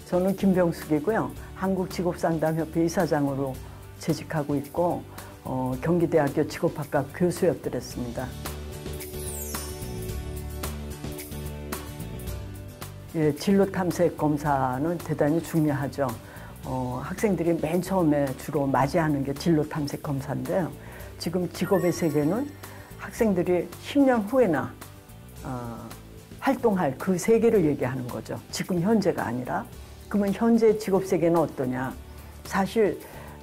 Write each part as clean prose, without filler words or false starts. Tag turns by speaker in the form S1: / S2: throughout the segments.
S1: 저는 김병숙이고요. 한국직업상담협회 이사장으로 재직하고 있고 경기대학교 직업학과 교수였더랬습니다. 예, 진로 탐색 검사는 대단히 중요하죠. 학생들이 맨 처음에 주로 맞이하는 게 진로 탐색 검사인데요. 지금 직업의 세계는 학생들이 10년 후에나 활동할 그 세계를 얘기하는 거죠. 지금 현재가 아니라. 그러면 현재 직업 세계는 어떠냐? 사실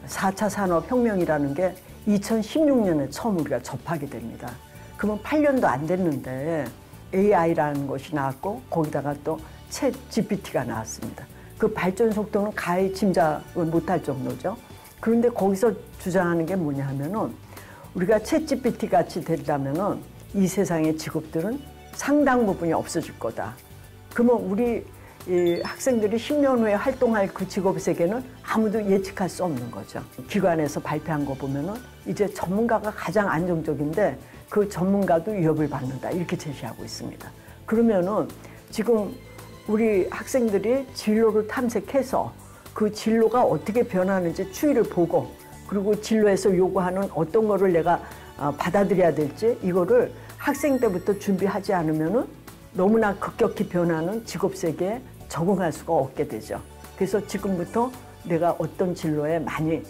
S1: 4차 산업혁명이라는 게 2016년에 처음 우리가 접하게 됩니다. 그러면 8년도 안 됐는데 AI라는 것이 나왔고 거기다가 또 챗 GPT가 나왔습니다. 그 발전 속도는 가히 짐작을 못할 정도죠. 그런데 거기서 주장하는 게 뭐냐 하면은 우리가 챗 GPT 같이 되려면은 이 세상의 직업들은 상당 부분이 없어질 거다. 그러면 우리 학생들이 10년 후에 활동할 그 직업 세계는 아무도 예측할 수 없는 거죠. 기관에서 발표한 거 보면은 이제 전문가가 가장 안정적인데 그 전문가도 위협을 받는다. 이렇게 제시하고 있습니다. 그러면은 지금 우리 학생들이 진로를 탐색해서 그 진로가 어떻게 변하는지 추이를 보고 그리고 진로에서 요구하는 어떤 거를 내가 받아들여야 될지 이거를 학생 때부터 준비하지 않으면은 너무나 급격히 변하는 직업 세계에 적응할 수가 없게 되죠. 그래서 지금부터 내가 어떤 진로에 많이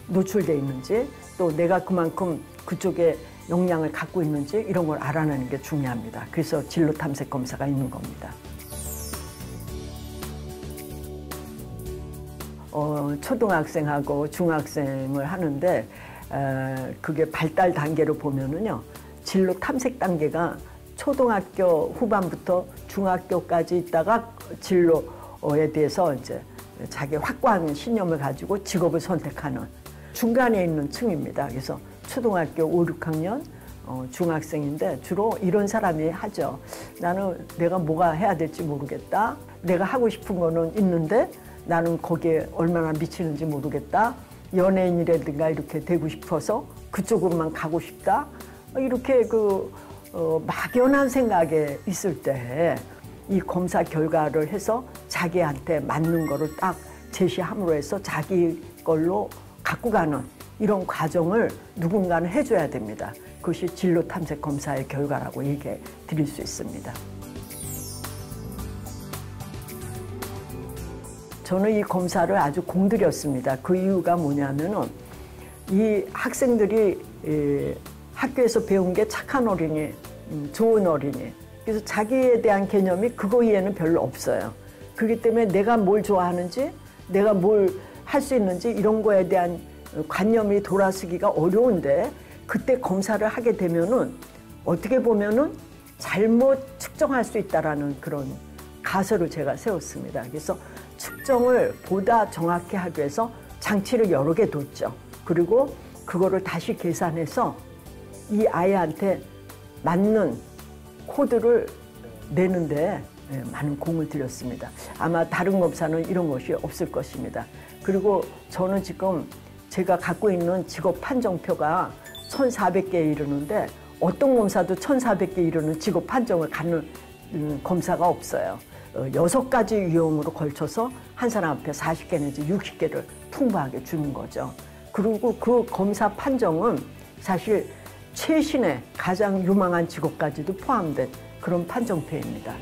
S1: 노출되어 있는지 또 내가 그만큼 그쪽에 역량을 갖고 있는지 이런 걸 알아내는 게 중요합니다. 그래서 진로 탐색 검사가 있는 겁니다. 초등학생하고 중학생을 하는데 그게 발달 단계로 보면은요. 진로 탐색 단계가 초등학교 후반부터 중학교까지 있다가 진로에 대해서 이제 자기 확고한 신념을 가지고 직업을 선택하는 중간에 있는 층입니다. 그래서 초등학교 5, 6학년 중학생인데 주로 이런 사람이 하죠. 나는 내가 뭐가 해야 될지 모르겠다. 내가 하고 싶은 거는 있는데 나는 거기에 얼마나 미치는지 모르겠다. 연예인이라든가 이렇게 되고 싶어서 그쪽으로만 가고 싶다. 이렇게 막연한 생각에 있을 때 이 검사 결과를 해서 자기한테 맞는 거를 딱 제시함으로 해서 자기 걸로 갖고 가는 이런 과정을 누군가는 해줘야 됩니다. 그것이 진로 탐색 검사의 결과라고 얘기해 드릴 수 있습니다. 저는 이 검사를 아주 공들였습니다. 그 이유가 뭐냐면은 이 학생들이 학교에서 배운 게 착한 어린이, 좋은 어린이. 그래서 자기에 대한 개념이 그거 이외에는 별로 없어요. 그렇기 때문에 내가 뭘 좋아하는지, 내가 뭘 할 수 있는지 이런 거에 대한 관념이 돌아서기가 어려운데 그때 검사를 하게 되면은 어떻게 보면은 잘못 측정할 수 있다라는 그런 가설을 제가 세웠습니다. 그래서 측정을 보다 정확히 하기 위해서 장치를 여러 개 뒀죠. 그리고 그거를 다시 계산해서 이 아이한테 맞는 코드를 내는데 많은 공을 들였습니다. 아마 다른 검사는 이런 것이 없을 것입니다. 그리고 저는 지금 제가 갖고 있는 직업 판정표가 1,400개에 이르는데 어떤 검사도 1,400개 이르는 직업 판정을 갖는 검사가 없어요. 6가지 유형으로 걸쳐서 한 사람 앞에 40개 내지 60개를 풍부하게 주는 거죠. 그리고 그 검사 판정은 사실 최신의 가장 유망한 직업까지도 포함된 그런 판정표입니다.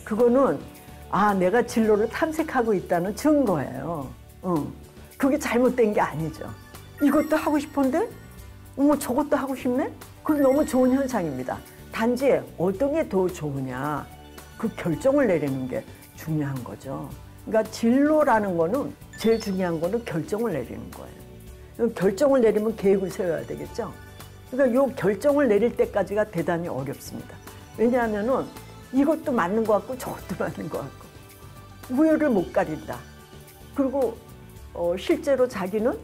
S1: 그거는 내가 진로를 탐색하고 있다는 증거예요. 그게 잘못된 게 아니죠. 이것도 하고 싶은데 어머 저것도 하고 싶네? 그건 너무 좋은 현상입니다. 단지 어떤 게 더 좋으냐 그 결정을 내리는 게 중요한 거죠. 그러니까 진로라는 거는 제일 중요한 거는 결정을 내리는 거예요. 결정을 내리면 계획을 세워야 되겠죠. 그러니까 이 결정을 내릴 때까지가 대단히 어렵습니다. 왜냐하면은 이것도 맞는 것 같고 저것도 맞는 것 같고 우열을 못 가린다. 그리고 실제로 자기는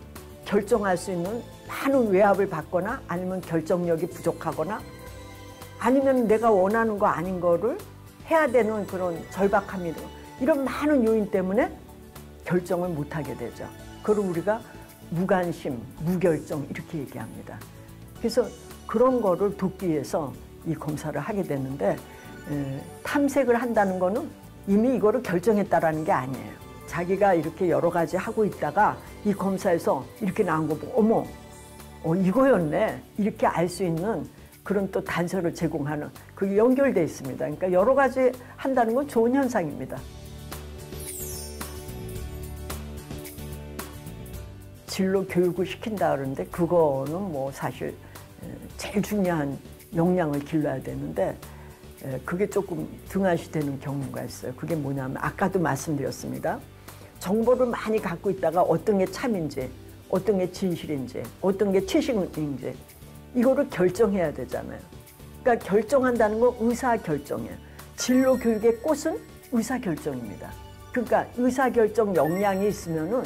S1: 결정할 수 있는 많은 외압을 받거나 아니면 결정력이 부족하거나 아니면 내가 원하는 거 아닌 거를 해야 되는 그런 절박함이 이런 많은 요인 때문에 결정을 못하게 되죠. 그걸 우리가 무관심, 무결정 이렇게 얘기합니다. 그래서 그런 거를 돕기 위해서 이 검사를 하게 되는데 탐색을 한다는 거는 이미 이거를 결정했다라는 게 아니에요. 자기가 이렇게 여러 가지 하고 있다가 이 검사에서 이렇게 나온 거 보고 어머, 이거였네. 이렇게 알 수 있는 그런 또 단서를 제공하는 그게 연결돼 있습니다. 그러니까 여러 가지 한다는 건 좋은 현상입니다. 진로 교육을 시킨다 그러는데 그거는 뭐 사실 제일 중요한 역량을 길러야 되는데 그게 조금 등한시되는 경우가 있어요. 그게 뭐냐면 아까도 말씀드렸습니다. 정보를 많이 갖고 있다가 어떤 게 참인지, 어떤 게 진실인지, 어떤 게 치신인지 이거를 결정해야 되잖아요. 그러니까 결정한다는 건 의사결정이에요. 진로 교육의 꽃은 의사결정입니다. 그러니까 의사결정 역량이 있으면은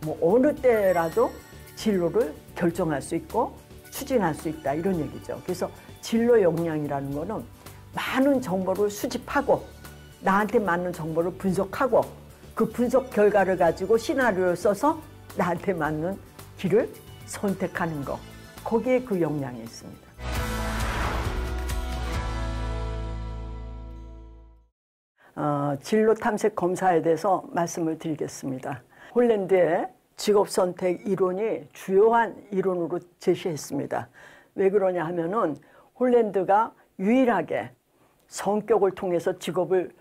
S1: 뭐 어느 때라도 진로를 결정할 수 있고 추진할 수 있다 이런 얘기죠. 그래서 진로 역량이라는 거는 많은 정보를 수집하고 나한테 맞는 정보를 분석하고 그 분석 결과를 가지고 시나리오를 써서 나한테 맞는 길을 선택하는 거. 거기에 그 역량이 있습니다. 진로 탐색 검사에 대해서 말씀을 드리겠습니다. 홀랜드의 직업선택 이론이 주요한 이론으로 제시했습니다. 왜 그러냐 하면은 홀랜드가 유일하게 성격을 통해서 직업을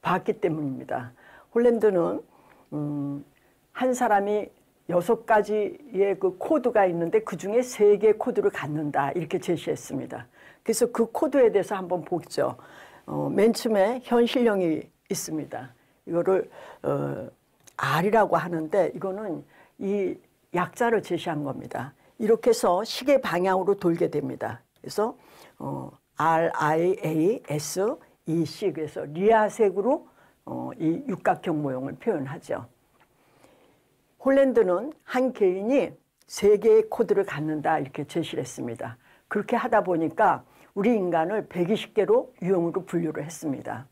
S1: 봤기 때문입니다. 홀랜드는 한 사람이 6가지의 그 코드가 있는데 그중에 3개의 코드를 갖는다 이렇게 제시했습니다. 그래서 그 코드에 대해서 한번 보죠. 맨 처음에 현실형이 있습니다. 이거를 R이라고 하는데 이거는 이 약자를 제시한 겁니다. 이렇게 해서 시계 방향으로 돌게 됩니다. 그래서 R, I, A, S, E, C 그래서 리아색으로 이 육각형 모형을 표현하죠. 홀랜드는 한 개인이 3개의 코드를 갖는다 이렇게 제시를 했습니다. 그렇게 하다 보니까 우리 인간을 120개로 유형으로 분류를 했습니다.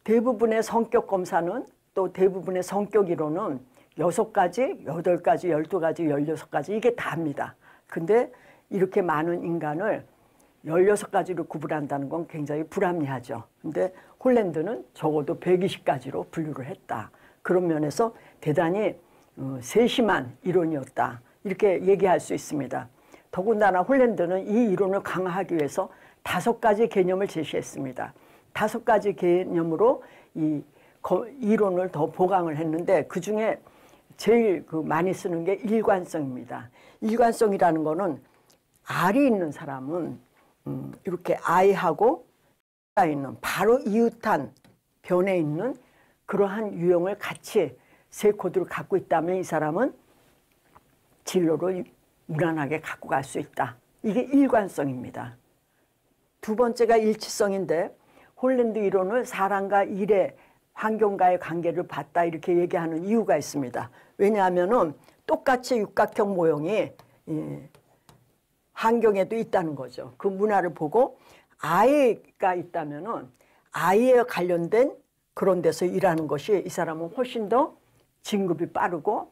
S1: 대부분의 성격 검사는 또 대부분의 성격 이론은 6가지, 8가지, 12가지, 16가지 이게 다입니다. 근데 이렇게 많은 인간을 16가지로 구분한다는 건 굉장히 불합리하죠. 근데 홀랜드는 적어도 120가지로 분류를 했다. 그런 면에서 대단히 세심한 이론이었다. 이렇게 얘기할 수 있습니다. 더군다나 홀랜드는 이 이론을 강화하기 위해서 5가지 개념을 제시했습니다. 5가지 개념으로 이 이론을 더 보강을 했는데 그중에 제일 많이 쓰는 게 일관성입니다. 일관성이라는 거는 R이 있는 사람은 이렇게 I하고 있는 바로 이웃한 변에 있는 그러한 유형을 같이 3코드를 갖고 있다면 이 사람은 진로를 무난하게 갖고 갈 수 있다. 이게 일관성입니다. 두 번째가 일치성인데 홀랜드 이론을 사람과 일의 환경과의 관계를 봤다 이렇게 얘기하는 이유가 있습니다. 왜냐하면은 똑같이 육각형 모형이 환경에도 있다는 거죠. 그 문화를 보고 아이가 있다면은 아이에 관련된 그런 데서 일하는 것이 이 사람은 훨씬 더 진급이 빠르고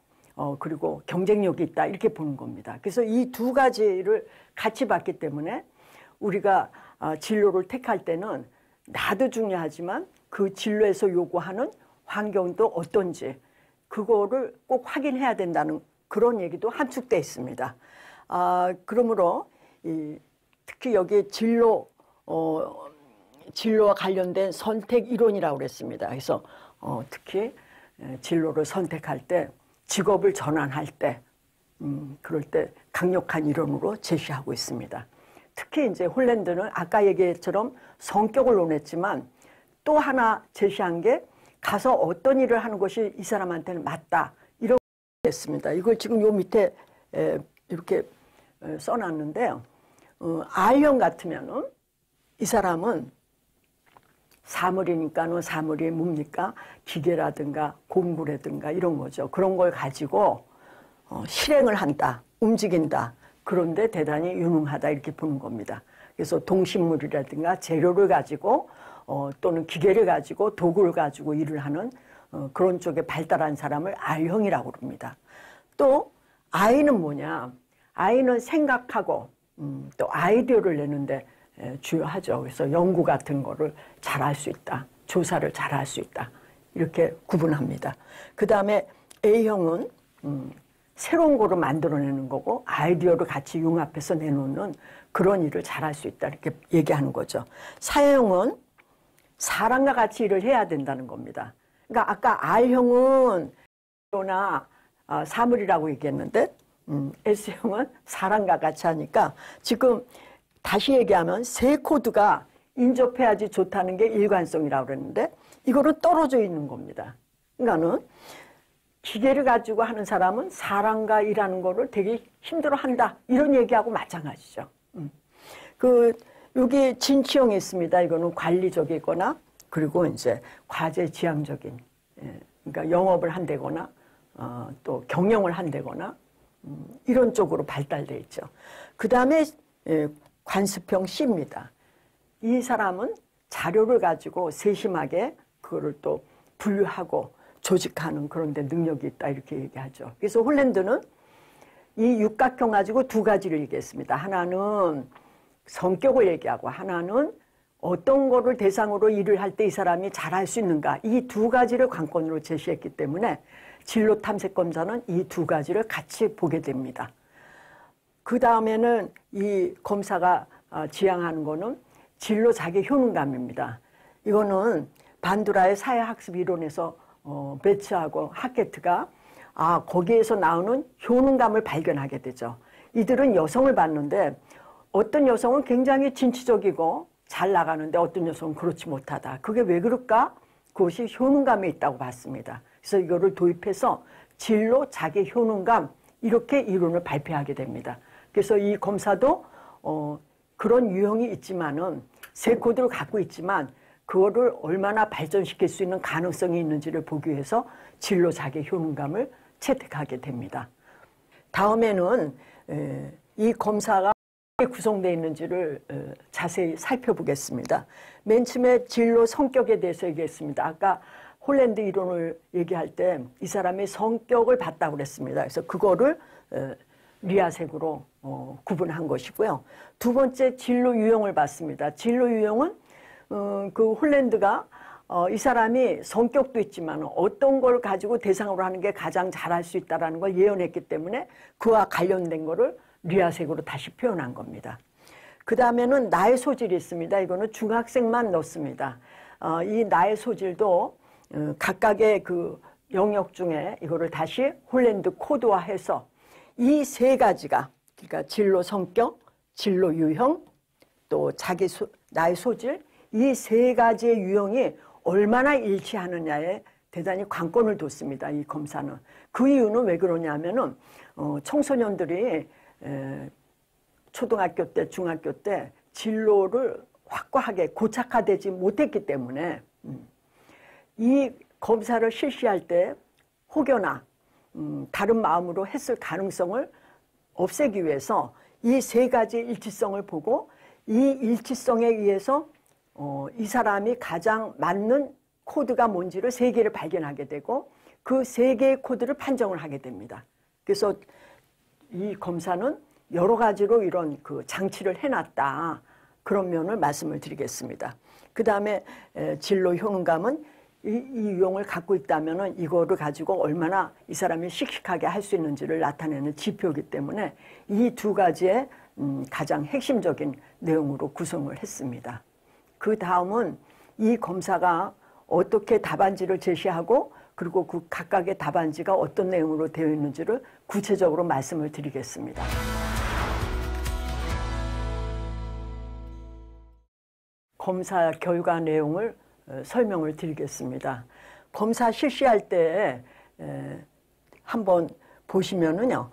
S1: 그리고 경쟁력이 있다 이렇게 보는 겁니다. 그래서 이 2가지를 같이 봤기 때문에 우리가 진로를 택할 때는 나도 중요하지만 그 진로에서 요구하는 환경도 어떤지 그거를 꼭 확인해야 된다는 그런 얘기도 함축되어 있습니다. 그러므로 특히 여기 진로와 관련된 선택 이론이라고 그랬습니다. 그래서 특히 진로를 선택할 때 직업을 전환할 때 그럴 때 강력한 이론으로 제시하고 있습니다. 특히 이제 홀랜드는 아까 얘기처럼 성격을 논했지만 또 하나 제시한 게 가서 어떤 일을 하는 것이 이 사람한테는 맞다 이런 거 했습니다. 이걸 지금 요 밑에 이렇게 써놨는데요. R형 같으면은 이 사람은 사물이니까는 사물이 뭡니까? 기계라든가 공구라든가 이런 거죠. 그런 걸 가지고 실행을 한다, 움직인다. 그런데 대단히 유능하다 이렇게 보는 겁니다. 그래서 동식물이라든가 재료를 가지고 또는 기계를 가지고 도구를 가지고 일을 하는 그런 쪽에 발달한 사람을 R형이라고 그럽니다. 또 I는 뭐냐? I는 생각하고 또 아이디어를 내는데 주요하죠. 그래서 연구 같은 거를 잘할 수 있다. 조사를 잘할 수 있다. 이렇게 구분합니다. 그 다음에 A형은 새로운 거를 만들어내는 거고 아이디어를 같이 융합해서 내놓는 그런 일을 잘할 수 있다. 이렇게 얘기하는 거죠. 사형은 사람과 같이 일을 해야 된다는 겁니다. 그러니까 아까 R형은 나 사물이라고 얘기했는데 S형은 사람과 같이 하니까 지금 다시 얘기하면 세 코드가 인접해야지 좋다는 게 일관성이라고 그랬는데 이거는 떨어져 있는 겁니다. 그러니까는 기계를 가지고 하는 사람은 사람과 일하는 거를 되게 힘들어한다. 이런 얘기하고 마찬가지죠. 여기 진취형이 있습니다. 이거는 관리적이거나 그리고 이제 과제 지향적인, 그러니까 영업을 한다거나 또 경영을 한다거나 이런 쪽으로 발달돼 있죠. 그 다음에 관습형 C입니다. 이 사람은 자료를 가지고 세심하게 그거를 또 분류하고 조직하는 그런 데 능력이 있다 이렇게 얘기하죠. 그래서 홀랜드는 이 육각형 가지고 두 가지를 얘기했습니다. 하나는 성격을 얘기하고 하나는 어떤 거를 대상으로 일을 할 때 이 사람이 잘할 수 있는가 이 두 가지를 관건으로 제시했기 때문에 진로 탐색 검사는 이 두 가지를 같이 보게 됩니다. 그 다음에는 이 검사가 지향하는 거는 진로 자기 효능감입니다. 이거는 반두라의 사회학습 이론에서 베츠하고 하케트가 거기에서 나오는 효능감을 발견하게 되죠. 이들은 여성을 봤는데 어떤 여성은 굉장히 진취적이고 잘 나가는데 어떤 여성은 그렇지 못하다. 그게 왜 그럴까? 그것이 효능감에 있다고 봤습니다. 그래서 이거를 도입해서 진로, 자기 효능감 이렇게 이론을 발표하게 됩니다. 그래서 이 검사도 그런 유형이 있지만은 세 코드를 갖고 있지만 그거를 얼마나 발전시킬 수 있는 가능성이 있는지를 보기 위해서 진로, 자기 효능감을 채택하게 됩니다. 다음에는 이 검사가 어떻게 구성되어 있는지를 자세히 살펴보겠습니다. 맨 처음에 진로 성격에 대해서 얘기했습니다. 아까 홀랜드 이론을 얘기할 때 이 사람의 성격을 봤다고 그랬습니다. 그래서 그거를 리아색으로 구분한 것이고요. 두 번째 진로 유형을 봤습니다. 진로 유형은 그 홀랜드가 이 사람이 성격도 있지만 어떤 걸 가지고 대상으로 하는 게 가장 잘할 수 있다는 걸 예언했기 때문에 그와 관련된 거를 리아색으로 다시 표현한 겁니다. 그 다음에는 나의 소질이 있습니다. 이거는 중학생만 넣습니다. 이 나의 소질도 각각의 그 영역 중에 이거를 다시 홀랜드 코드화해서 이 세 가지가 그러니까 진로 성격, 진로 유형, 또 나의 소질 이 세 가지의 유형이 얼마나 일치하느냐에 대단히 관건을 뒀습니다. 이 검사는. 그 이유는 왜 그러냐면은 청소년들이 초등학교 때, 중학교 때 진로를 확고하게 고착화되지 못했기 때문에 이 검사를 실시할 때 혹여나 다른 마음으로 했을 가능성을 없애기 위해서 이 세 가지 일치성을 보고 이 일치성에 의해서 이 사람이 가장 맞는 코드가 뭔지를 세 개를 발견하게 되고 그 세 개의 코드를 판정을 하게 됩니다. 그래서 이 검사는 여러 가지로 이런 그 장치를 해놨다. 그런 면을 말씀을 드리겠습니다. 그 다음에 진로 효능감은 이 유형을 갖고 있다면 이거를 가지고 얼마나 이 사람이 씩씩하게 할 수 있는지를 나타내는 지표이기 때문에 이 두 가지의 가장 핵심적인 내용으로 구성을 했습니다. 그 다음은 이 검사가 어떻게 답안지를 제시하고 그리고 그 각각의 답안지가 어떤 내용으로 되어 있는지를 구체적으로 말씀을 드리겠습니다. 검사 결과 내용을 설명을 드리겠습니다. 검사 실시할 때 한번 보시면은요,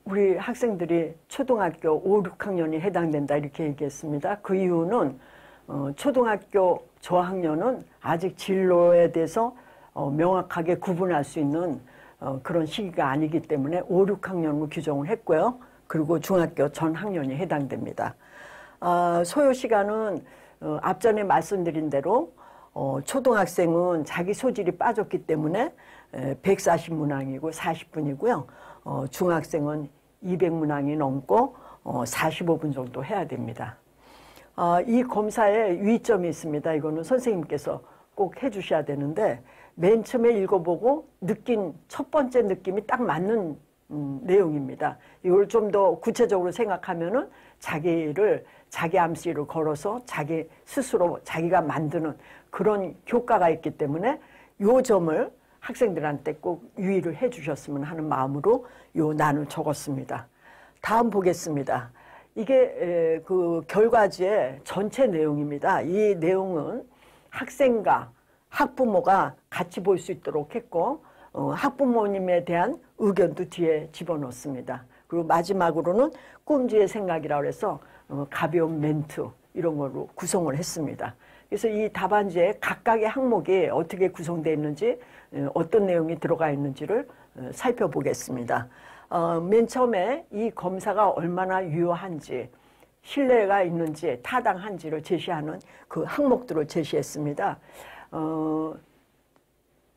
S1: 우리 학생들이 초등학교 5, 6학년이 해당된다 이렇게 얘기했습니다. 그 이유는 초등학교 저학년은 아직 진로에 대해서 명확하게 구분할 수 있는 그런 시기가 아니기 때문에 5, 6학년으로 규정을 했고요. 그리고 중학교 전 학년이 해당됩니다. 소요 시간은 앞전에 말씀드린 대로 초등학생은 자기 소질이 빠졌기 때문에 140문항이고 40분이고요. 중학생은 200문항이 넘고 45분 정도 해야 됩니다. 이 검사에 유의점이 있습니다. 이거는 선생님께서 꼭 해주셔야 되는데 맨 처음에 읽어보고 느낀 첫 번째 느낌이 딱 맞는 내용입니다. 이걸 좀 더 구체적으로 생각하면은 자기 암시를 걸어서 자기 스스로 자기가 만드는 그런 효과가 있기 때문에 요 점을 학생들한테 꼭 유의를 해 주셨으면 하는 마음으로 요 난을 적었습니다. 다음 보겠습니다. 이게 그 결과지의 전체 내용입니다. 이 내용은 학생과 학부모가 같이 볼 수 있도록 했고 학부모님에 대한 의견도 뒤에 집어넣습니다. 그리고 마지막으로는 꿈지의 생각이라고 해서 가벼운 멘트 이런 걸로 구성을 했습니다. 그래서 이 답안지에 각각의 항목이 어떻게 구성되어 있는지 어떤 내용이 들어가 있는지를 살펴보겠습니다. 맨 처음에 이 검사가 얼마나 유효한지 신뢰가 있는지 타당한지를 제시하는 그 항목들을 제시했습니다.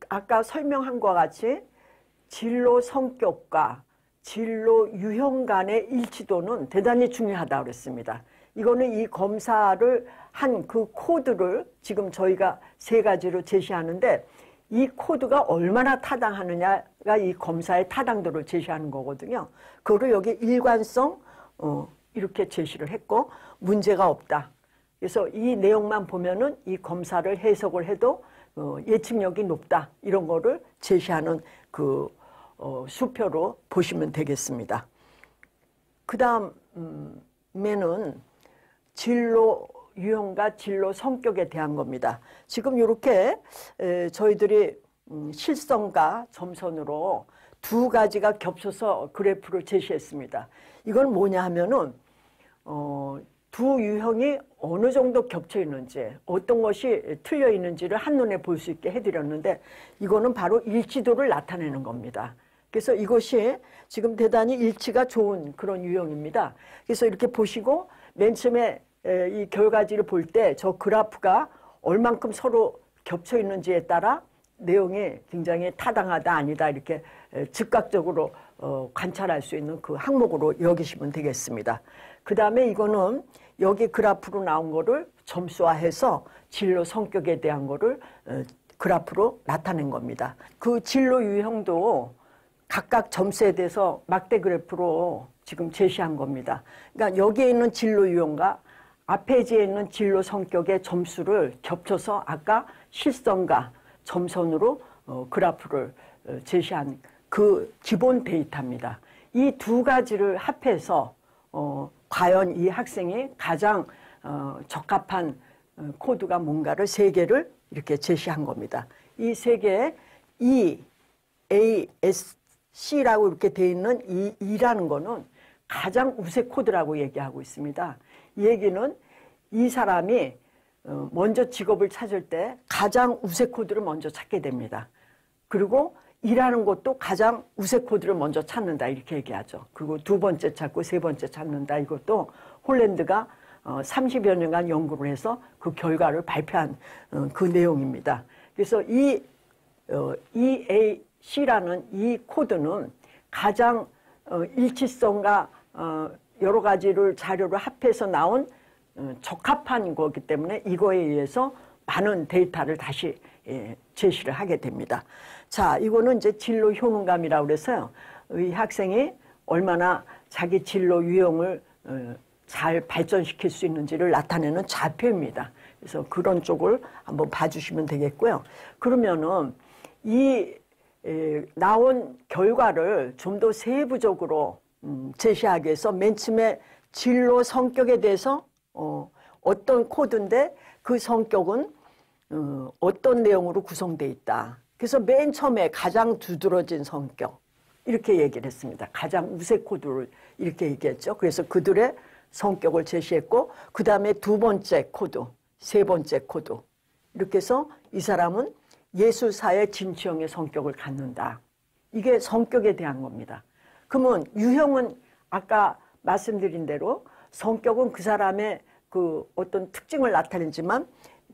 S1: 아까 설명한 것과 같이 진로 성격과 진로 유형 간의 일치도는 대단히 중요하다고 그랬습니다. 이거는 이 검사를 한 그 코드를 지금 저희가 3가지로 제시하는데 이 코드가 얼마나 타당하느냐가 이 검사의 타당도를 제시하는 거거든요. 그거를 여기 일관성 이렇게 제시를 했고 문제가 없다. 그래서 이 내용만 보면은 이 검사를 해석을 해도 예측력이 높다. 이런 거를 제시하는 그 수표로 보시면 되겠습니다. 그 다음에는 진로 유형과 진로 성격에 대한 겁니다. 지금 이렇게 저희들이 실성과 점선으로 2가지가 겹쳐서 그래프를 제시했습니다. 이건 뭐냐 하면은 두 유형이 어느 정도 겹쳐 있는지 어떤 것이 틀려 있는지를 한눈에 볼 수 있게 해드렸는데 이거는 바로 일치도를 나타내는 겁니다. 그래서 이것이 지금 대단히 일치가 좋은 그런 유형입니다. 그래서 이렇게 보시고 맨 처음에 이 결과지를 볼 때 저 그래프가 얼만큼 서로 겹쳐 있는지에 따라 내용이 굉장히 타당하다 아니다 이렇게 즉각적으로 관찰할 수 있는 그 항목으로 여기시면 되겠습니다. 그 다음에 이거는 여기 그래프로 나온 거를 점수화해서 진로 성격에 대한 거를 그래프로 나타낸 겁니다. 그 진로 유형도 각각 점수에 대해서 막대 그래프로 지금 제시한 겁니다. 그러니까 여기에 있는 진로 유형과 앞에 지에 있는 진로 성격의 점수를 겹쳐서 아까 실성과 점선으로 그래프를 제시한 그 기본 데이터입니다. 이 2가지를 합해서 과연 이 학생이 가장 적합한 코드가 뭔가를 3개를 이렇게 제시한 겁니다. 이 3개에 E, A, S, C라고 이렇게 되어 있는 이 E라는 거는 가장 우세 코드라고 얘기하고 있습니다. 이 얘기는 이 사람이 먼저 직업을 찾을 때 가장 우세 코드를 먼저 찾게 됩니다. 그리고 일하는 것도 가장 우세 코드를 먼저 찾는다 이렇게 얘기하죠. 그리고 2번째 찾고 3번째 찾는다. 이것도 홀랜드가 30여 년간 연구를 해서 그 결과를 발표한 그 내용입니다. 그래서 이 EAC라는 이 코드는 가장 일치성과 여러 가지를 자료를 합해서 나온 적합한 거기 때문에 이거에 의해서 많은 데이터를 다시 제시를 하게 됩니다. 자, 이거는 이제 진로 효능감이라고 그래서요. 이 학생이 얼마나 자기 진로 유형을 잘 발전시킬 수 있는지를 나타내는 좌표입니다. 그래서 그런 쪽을 한번 봐주시면 되겠고요. 그러면은 이 나온 결과를 좀 더 세부적으로 제시하기 위해서 맨 처음에 진로 성격에 대해서 어떤 코드인데 그 성격은 어떤 내용으로 구성되어 있다. 그래서 맨 처음에 가장 두드러진 성격 이렇게 얘기를 했습니다. 가장 우세 코드를 이렇게 얘기했죠. 그래서 그들의 성격을 제시했고 그 다음에 2번째 코드, 3번째 코드 이렇게 해서 이 사람은 예술사의 진취형의 성격을 갖는다. 이게 성격에 대한 겁니다. 그러면 유형은 아까 말씀드린 대로 성격은 그 사람의 그 어떤 특징을 나타내지만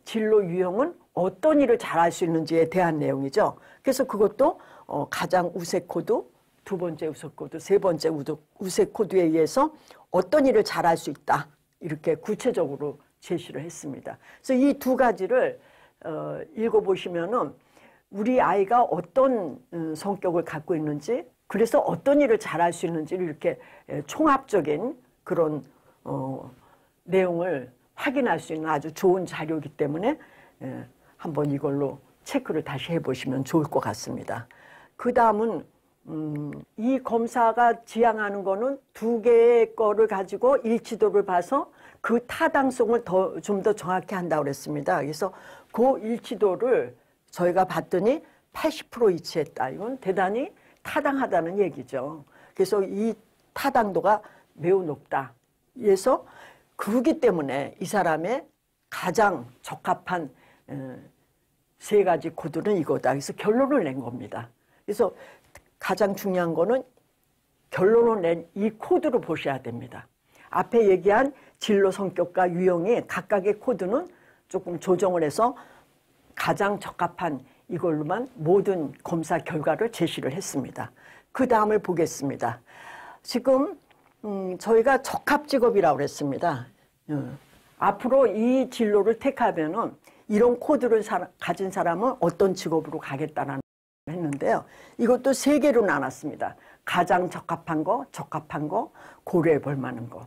S1: 진로 유형은 어떤 일을 잘할 수 있는지에 대한 내용이죠. 그래서 그것도 가장 우세 코드, 2번째 우세 코드, 3번째 우세 코드에 의해서 어떤 일을 잘할 수 있다. 이렇게 구체적으로 제시를 했습니다. 그래서 이 두 가지를 읽어보시면은 우리 아이가 어떤 성격을 갖고 있는지, 그래서 어떤 일을 잘할 수 있는지를 이렇게 총합적인 그런 내용을 확인할 수 있는 아주 좋은 자료이기 때문에 한번 이걸로 체크를 다시 해보시면 좋을 것 같습니다. 그 다음은 이 검사가 지향하는 거는 두 개의 거를 가지고 일치도를 봐서 그 타당성을 좀 더 정확히 한다고 그랬습니다. 그래서 그 일치도를 저희가 봤더니 80% 일치했다. 이건 대단히 타당하다는 얘기죠. 그래서 이 타당도가 매우 높다. 그래서 그렇기 때문에 이 사람의 가장 적합한 세 가지 코드는 이거다. 그래서 결론을 낸 겁니다. 그래서 가장 중요한 거는 결론을 낸 이 코드로 보셔야 됩니다. 앞에 얘기한 진로 성격과 유형이 각각의 코드는 조금 조정을 해서 가장 적합한 이걸로만 모든 검사 결과를 제시를 했습니다. 그 다음을 보겠습니다. 지금 저희가 적합직업이라고 그랬습니다. 앞으로 이 진로를 택하면은 이런 코드를 가진 사람은 어떤 직업으로 가겠다는 했는데요. 이것도 세 개로 나눴습니다. 가장 적합한 거, 고려해 볼 만한 거.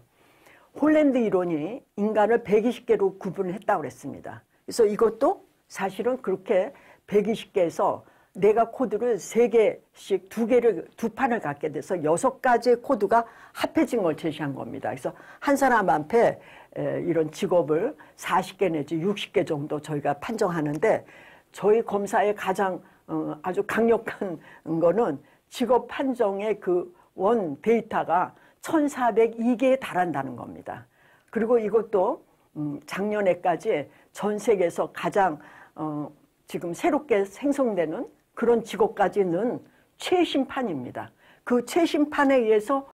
S1: 홀랜드 이론이 인간을 120개로 구분을 했다고 그랬습니다. 그래서 이것도 사실은 그렇게 120개에서 내가 코드를 3개씩 2개를, 2판을 갖게 돼서 6가지의 코드가 합해진 걸 제시한 겁니다. 그래서 한 사람 앞에 이런 직업을 40개 내지 60개 정도 저희가 판정하는데 저희 검사의 가장 아주 강력한 거는 직업 판정의 그 원 데이터가 1402개에 달한다는 겁니다. 그리고 이것도 작년에까지 전 세계에서 가장 지금 새롭게 생성되는 그런 직업까지는 최신판입니다. 그 최신판에 의해서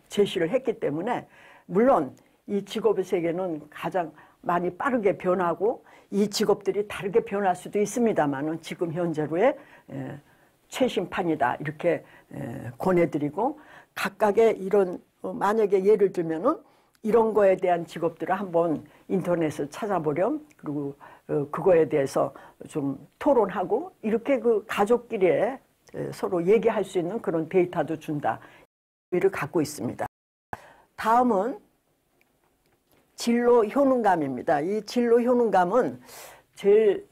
S1: 제시를 했기 때문에 물론 이 직업의 세계는 가장 많이 빠르게 변하고 이 직업들이 다르게 변할 수도 있습니다만은 지금 현재로의 최신판이다 이렇게 권해드리고 각각의 이런 만약에 예를 들면은 이런 거에 대한 직업들을 한번 인터넷을 찾아보렴 그리고 그거에 대해서 좀 토론하고 이렇게 그 가족끼리 서로 얘기할 수 있는 그런 데이터도 준다 를 갖고 있습니다. 다음은 진로 효능감입니다. 이 진로 효능감은 제일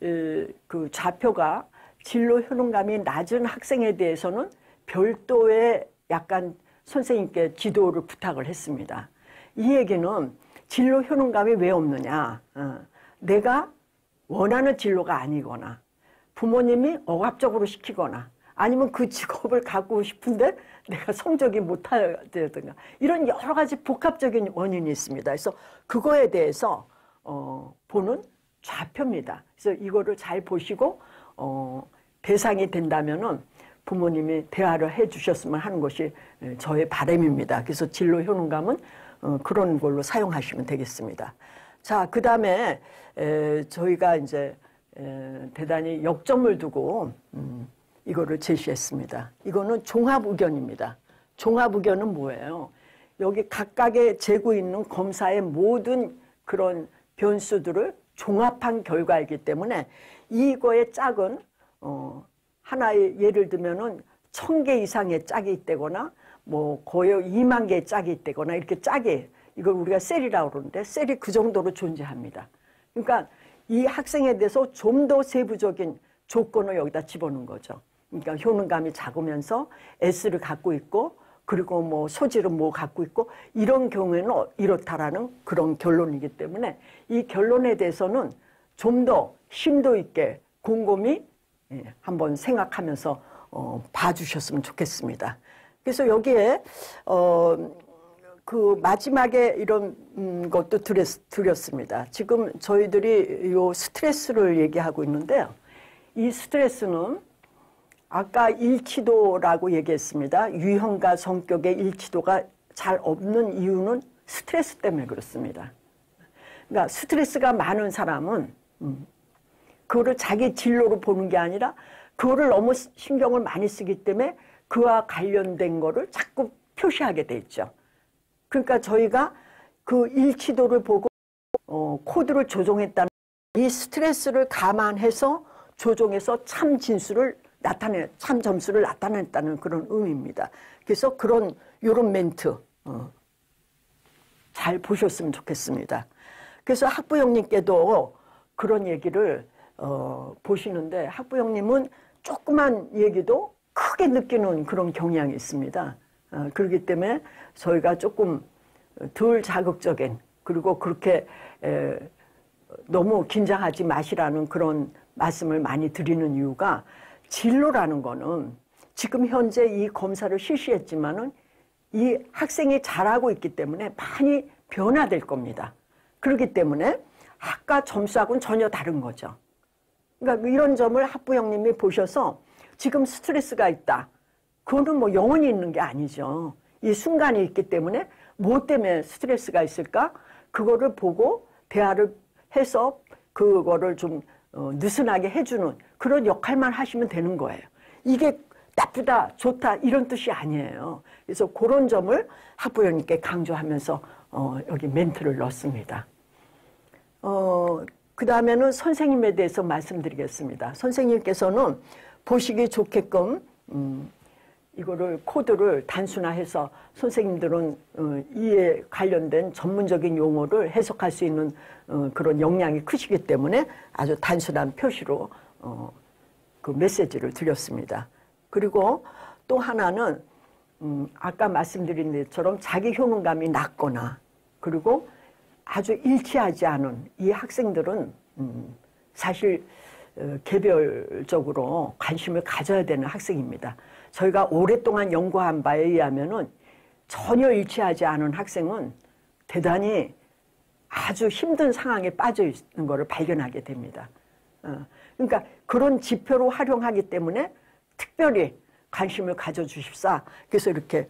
S1: 그 좌표가 진로 효능감이 낮은 학생에 대해서는 별도의 약간 선생님께 지도를 부탁을 했습니다. 이 얘기는 진로 효능감이 왜 없느냐. 내가 원하는 진로가 아니거나 부모님이 억압적으로 시키거나 아니면 그 직업을 갖고 싶은데 내가 성적이 못하든가 이런 여러 가지 복합적인 원인이 있습니다. 그래서 그거에 대해서 보는 좌표입니다. 그래서 이거를 잘 보시고 대상이 된다면은 부모님이 대화를 해주셨으면 하는 것이 저의 바람입니다. 그래서 진로 효능감은 그런 걸로 사용하시면 되겠습니다. 자, 그 다음에 저희가 이제 대단히 역점을 두고 이거를 제시했습니다. 이거는 종합의견입니다. 종합의견은 뭐예요? 여기 각각의 재고 있는 검사의 모든 그런 변수들을 종합한 결과이기 때문에 이거의 짝은 하나의 예를 들면은 1000개 이상의 짝이 있다거나 뭐 거의 2만 개의 짝이 있다거나 이렇게 짝이 이걸 우리가 셀이라고 그러는데 셀이 그 정도로 존재합니다. 그러니까 이 학생에 대해서 좀 더 세부적인 조건을 여기다 집어넣은 거죠. 그러니까 효능감이 작으면서 S를 갖고 있고 그리고 뭐 소질은 뭐 갖고 있고 이런 경우에는 이렇다라는 그런 결론이기 때문에 이 결론에 대해서는 좀 더 심도 있게 곰곰이 한번 생각하면서 봐주셨으면 좋겠습니다. 그래서 여기에 그 마지막에 이런 것도 드렸습니다. 지금 저희들이 요 스트레스를 얘기하고 있는데요. 이 스트레스는 아까 일치도라고 얘기했습니다. 유형과 성격의 일치도가 잘 없는 이유는 스트레스 때문에 그렇습니다. 그러니까 스트레스가 많은 사람은 그거를 자기 진로로 보는 게 아니라 그거를 너무 신경을 많이 쓰기 때문에 그와 관련된 거를 자꾸 표시하게 돼 있죠. 그러니까 저희가 그 일치도를 보고 코드를 조종했다는, 이 스트레스를 감안해서 조종해서 참 진수를 참 점수를 나타냈다는 그런 의미입니다. 그래서 요런 멘트 잘 보셨으면 좋겠습니다. 그래서 학부형님께도 그런 얘기를 보시는데, 학부형님은 조그만 얘기도 크게 느끼는 그런 경향이 있습니다. 그렇기 때문에 저희가 조금 덜 자극적인, 그리고 그렇게 너무 긴장하지 마시라는 그런 말씀을 많이 드리는 이유가, 진로라는 거는 지금 현재 이 검사를 실시했지만은 이 학생이 잘하고 있기 때문에 많이 변화될 겁니다. 그렇기 때문에 학과 점수하고는 전혀 다른 거죠. 그러니까 이런 점을 학부형님이 보셔서 지금 스트레스가 있다, 그거는 뭐 영원히 있는 게 아니죠. 이 순간이 있기 때문에 뭐 때문에 스트레스가 있을까? 그거를 보고 대화를 해서 그거를 좀 느슨하게 해주는 그런 역할만 하시면 되는 거예요. 이게 나쁘다, 좋다 이런 뜻이 아니에요. 그래서 그런 점을 학부형님께 강조하면서 여기 멘트를 넣습니다. 그 다음에는 선생님에 대해서 말씀드리겠습니다. 선생님께서는 보시기 좋게끔 이거를 코드를 단순화해서 선생님들은 이에 관련된 전문적인 용어를 해석할 수 있는 그런 역량이 크시기 때문에 아주 단순한 표시로 그 메시지를 드렸습니다. 그리고 또 하나는 아까 말씀드린 것처럼 자기 효능감이 낮거나, 그리고 아주 일치하지 않은 이 학생들은 사실 개별적으로 관심을 가져야 되는 학생입니다. 저희가 오랫동안 연구한 바에 의하면은 전혀 일치하지 않은 학생은 대단히 아주 힘든 상황에 빠져 있는 것을 발견하게 됩니다. 그러니까 그런 지표로 활용하기 때문에 특별히 관심을 가져주십사, 그래서 이렇게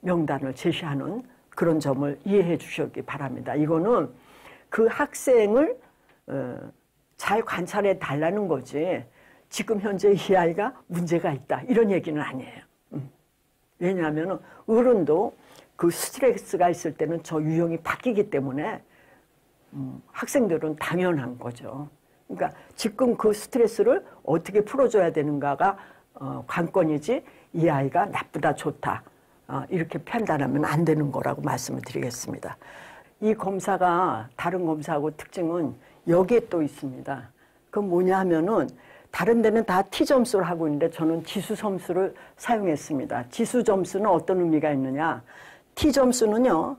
S1: 명단을 제시하는 그런 점을 이해해 주시기 바랍니다. 이거는 그 학생을 잘 관찰해 달라는 거지, 지금 현재 이 아이가 문제가 있다 이런 얘기는 아니에요. 왜냐하면 어른도 그 스트레스가 있을 때는 저 유형이 바뀌기 때문에 학생들은 당연한 거죠. 그러니까 지금 그 스트레스를 어떻게 풀어줘야 되는가가 관건이지, 이 아이가 나쁘다 좋다 이렇게 판단하면 안 되는 거라고 말씀을 드리겠습니다. 이 검사가 다른 검사하고 특징은 여기에 또 있습니다. 그건 뭐냐 하면은 다른 데는 다 T점수를 하고 있는데 저는 지수점수를 사용했습니다. 지수점수는 어떤 의미가 있느냐, T점수는요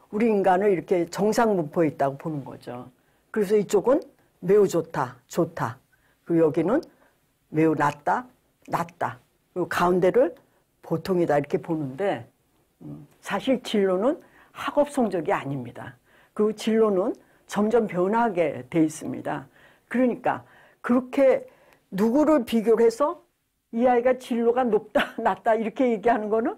S1: 우리 인간을 이렇게 정상분포에 있다고 보는 거죠. 그래서 이쪽은 매우 좋다, 좋다, 그리고 여기는 매우 낮다, 낮다, 그리고 가운데를 보통이다 이렇게 보는데, 사실 진로는 학업 성적이 아닙니다. 그리고 진로는 점점 변하게 돼 있습니다. 그러니까 그렇게 누구를 비교를 해서 이 아이가 진로가 높다, 낮다 이렇게 얘기하는 거는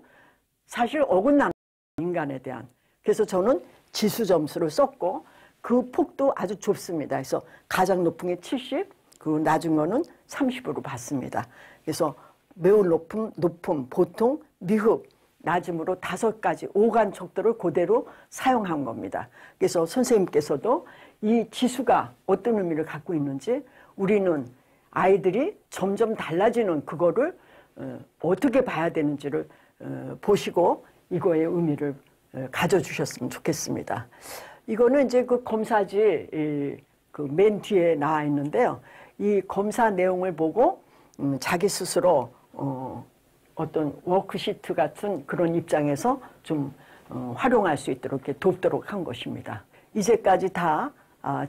S1: 사실 어긋나는 인간에 대한. 그래서 저는 지수 점수를 썼고 그 폭도 아주 좁습니다. 그래서 가장 높은 게 70, 그 낮은 거는 30으로 봤습니다. 그래서 매우 높음, 보통, 미흡, 낮음으로 5가지 오간 척도를 그대로 사용한 겁니다. 그래서 선생님께서도 이 지수가 어떤 의미를 갖고 있는지, 우리는 아이들이 점점 달라지는 그거를 어떻게 봐야 되는지를 보시고 이거의 의미를 가져주셨으면 좋겠습니다. 이거는 이제 그 검사지 그 맨 뒤에 나와 있는데요. 이 검사 내용을 보고 자기 스스로 어떤 워크시트 같은 그런 입장에서 좀 활용할 수 있도록 이렇게 돕도록 한 것입니다. 이제까지 다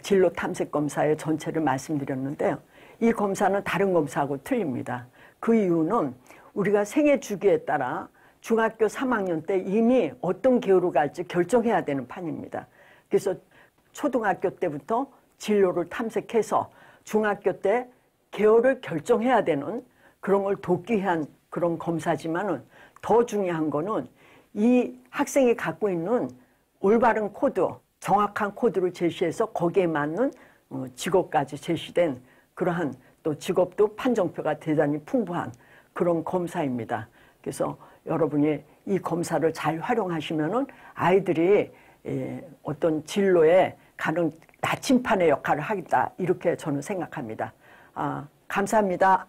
S1: 진로 탐색 검사의 전체를 말씀드렸는데요. 이 검사는 다른 검사하고 틀립니다. 그 이유는 우리가 생애 주기에 따라 중학교 3학년 때 이미 어떤 계열로 갈지 결정해야 되는 판입니다. 그래서 초등학교 때부터 진로를 탐색해서 중학교 때 계열을 결정해야 되는 그런 걸 돕기 위한 그런 검사지만은, 더 중요한 거는 이 학생이 갖고 있는 올바른 코드, 정확한 코드를 제시해서 거기에 맞는 직업까지 제시된 그러한, 또 직업도 판정표가 대단히 풍부한 그런 검사입니다. 그래서 여러분이 이 검사를 잘 활용하시면은 아이들이 어떤 진로에 가는 나침판의 역할을 하겠다 이렇게 저는 생각합니다. 감사합니다.